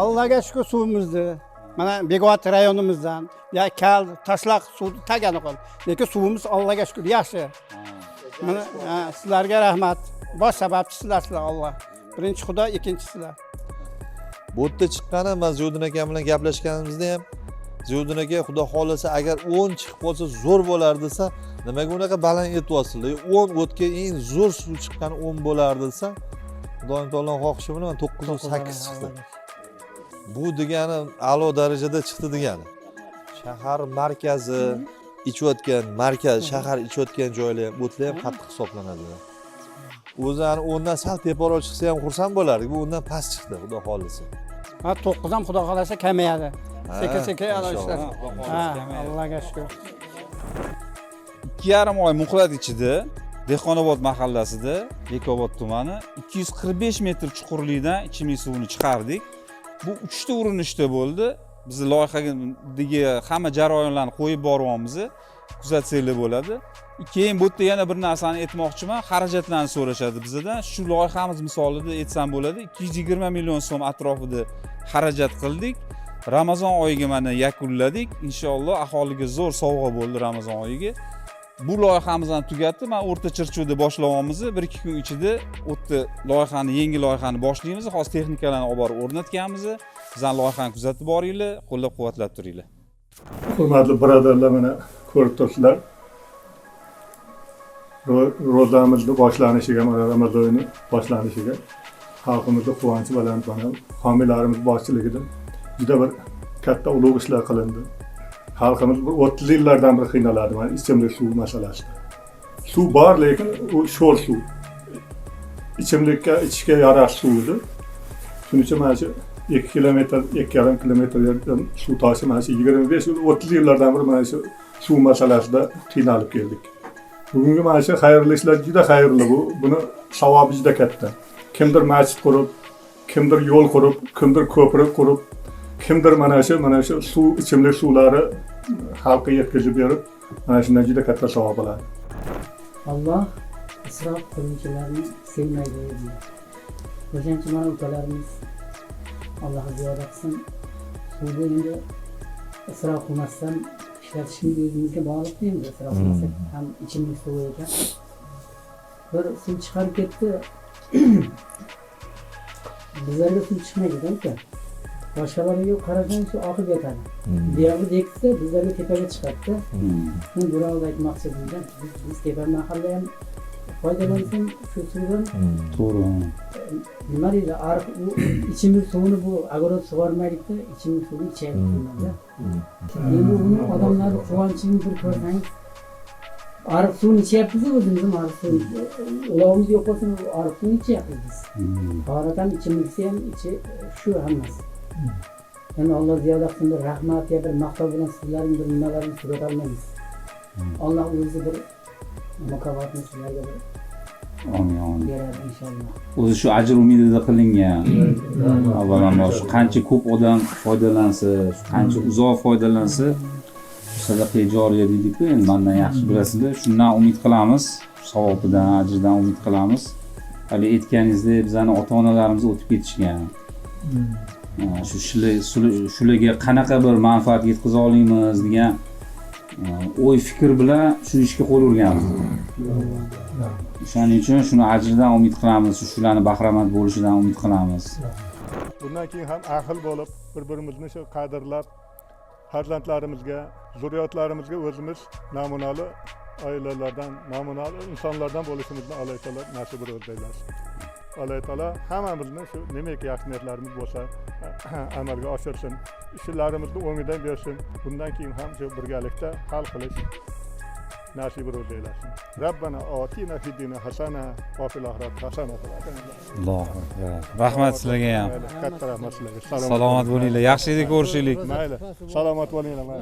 Allohga shukur suvimizni mana Beg'ot rayonimizdan ya kal tashlaq suvni tagani qol. Lekin suvimiz Allohga shukur yaxshi. Mana sizlarga rahmat. Bosh sababchisizlar sizlar Alloh. Birinchi Xudo, ikkinchi sizlar. Bu yerda chiqqani men Ziyuddin aka bilan gaplashganimizda ham Ziyuddin aka xudo xolasa agar 10 chiqib qolsa zo'r bo'lar desa, nimaga unaqa baland aytyapsizlar? 10 o'tga eng zo'r suv chiqqani 10 bo'lar desa, Xudoning taoloning xohishi bilan 908 chiqdi. Bu degani a'lo darajada chiqdi degani. Shahar markazi ichayotgan, markaz shahar ichayotgan joylar ham o'tlar ham qattiq hisoblanadi. O'zi ani 10 dan sal teparoq chiqsa ham xursand bo'lardik. Bu undan past chiqdi, xudo xolasa. Ha 9 ham xudo xolasa kamayadi. Sekin-sekin ishlar. Ha, Allohga shukur. 2,5 oy muhlat ichida Dehqonobod mahallasida, Bekobod tumani 245 metr chuqurlikdan ichimlik suvini chiqardik. Bu 3 ta urinishda bo'ldi. Biz loyihaga hamma jarayonlarni qo'yib boryapmiz. Kuzatsanglar bo'ladi. Keyin bu yerda yana bir narsani aytmoqchiman. Xarajatlarni so'rashadi bizdan. Shu loyihamiz misolida aytsam bo'ladi. 220 million so'm atrofida xarajat qildik. Ramazon oyiga mana yakunladik. Inshaalloh aholiga zo'r sovg'a bo'ldi Ramazon oyiga. Bu loyihamizni tugatdi. Men O'rta Chirchuvda boshlayapmiz. 1-2 kun ichida o'tda loyihani, yangi loyihani boshlaymiz. Hozir texnikalarni olib borib o'rnatganmiz. Bizdan loyihani kuzatib boringlar, qo'llab-quvvatlab turinglar. Hurmatli birodarlar, mana ko'rib turibsizlar. Ro'zamizni boshlanishiga, Ramazon oyini boshlanishiga xalqimizning quvonchi bilan homiylarimiz boshchiligida juda bir katta ulug' ishlar qilindi. Xalqimiz bu 30 yillardan beri qiynaladi mana ichimlik suv masalasida. Suv bor, lekin u sho'r suv. Ichimlikka, ichishga yarar suv edi. Shuning uchun mana shu 2 kilometr, 2,5 kilometr yerdan suv toshi mana shu 25-30 yillardan beri mana shu suv masalasida qiynalib keldik. Bugungi mana shu xayrli ishlar juda xayrli bu. Buni savobi juda katta. Kimdir masjid qurib, kimdir yo'l qurib, kimdir ko'prik qurib, kimdir mana shu suv, ichimlik suvlari xalqqa yetkazib berib, mana shundan juda katta savob oladi. Alloh isrof qiluvchilarni sevmaydi deydi. O'shancha mana ukalarimiz Alloh ziyoda qilsin. Suvni endi isrof qilmasdan ishlatishimiz o'zimizga bog'liq deymiz. Isrof qilmasak ham ichimlik suvi ekan. Bir suv chiqarib ketdi. Bizlarga suv chiqmaydi ekan. Boshqalarga qarasang shu oqib yotadi. Buyog'i deksa bizlarga tepaga chiqadi. Shuni birovga aytmoqchi bo'lgan. Biz tepa mahalla ham foydalansam shu suvdan to'g'ri. Nima deydi? Ariq u ichimlik suvini bu agorod sug'ormaylikda ichimlik suvini ichayapti. Endi uni odamlar quvonchini bir ko'rsangiz ariq suvini ichyapmiz o'zimiz ham ariq suvi. Ulovimiz yo'q bo'lsa ariq suvini ichyapmiz biz. Tahorat ham ichimliksa ham ichi shu hammasi. Endi Alloh ziyoda qilsin, bir rahmat ya bir maqtov bilan sizlarning bir nimalaringizni so'rata olmaymiz. Alloh o'zi bir mukofotni sizlarga bir Amin. beradi inshaalloh. O'zi shu ajr umidida qilingan. Avvalambor shu qancha ko'p odam foydalansa, qancha uzoq foydalansa, sadaqa joriya deydi-ku, endi mendan yaxshi bilasizlar. Shundan umid qilamiz, savobidan, ajridan umid qilamiz. Hali aytganingizdek, bizning ota-onalarimiz o'tib ketishgan. Shularga qanaqa bir manfaat yetkaza olamiz degan o'y fikr bilan shu ishga qo'l urganmiz. Shuning uchun shuni ajridan umid qilamiz, shularning bahramand bo'lishidan umid qilamiz. Bundan keyin ham ahil bo'lib, bir-birimizni shu qadrlab, farzandlarimizga, zurriyotlarimizga o'zimiz namunali oilalardan, namunali insonlardan bo'lishimizni Alloh taolo nasib etsin. Alloh taolo hammamizni shu nimaki yaxshi niyatlarimiz bo'lsa amalga oshirsin. Ishlarimizni o'ngidan bersin. Bundan keyin ham shu birgalikda hal qilish nasib etsin. Rabbana atina fid dunya hasana va fil oxirati hasana. Allohu akbar. Rahmat sizlarga ham. Katta rahmat sizlarga. Salomat bo'linglar. Yaxshi edi ko'rishaylik. Mayli. Salomat bo'linglar.